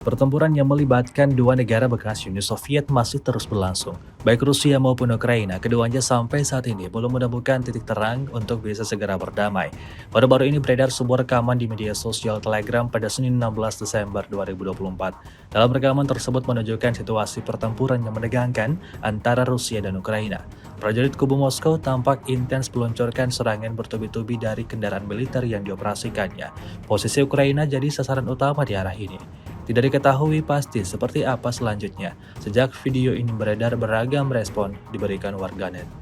Pertempuran yang melibatkan dua negara bekas Uni Soviet masih terus berlangsung. Baik Rusia maupun Ukraina, keduanya sampai saat ini belum menemukan titik terang untuk bisa segera berdamai. Baru-baru ini beredar sebuah rekaman di media sosial Telegram pada Senin 16 Desember 2024. Dalam rekaman tersebut menunjukkan situasi pertempuran yang menegangkan antara Rusia dan Ukraina. Prajurit kubu Moskow tampak intens meluncurkan serangan bertubi-tubi dari kendaraan militer yang dioperasikannya. Posisi Ukraina jadi sasaran utama di arah ini. Tidak diketahui pasti seperti apa selanjutnya, sejak video ini beredar beragam respon diberikan warganet.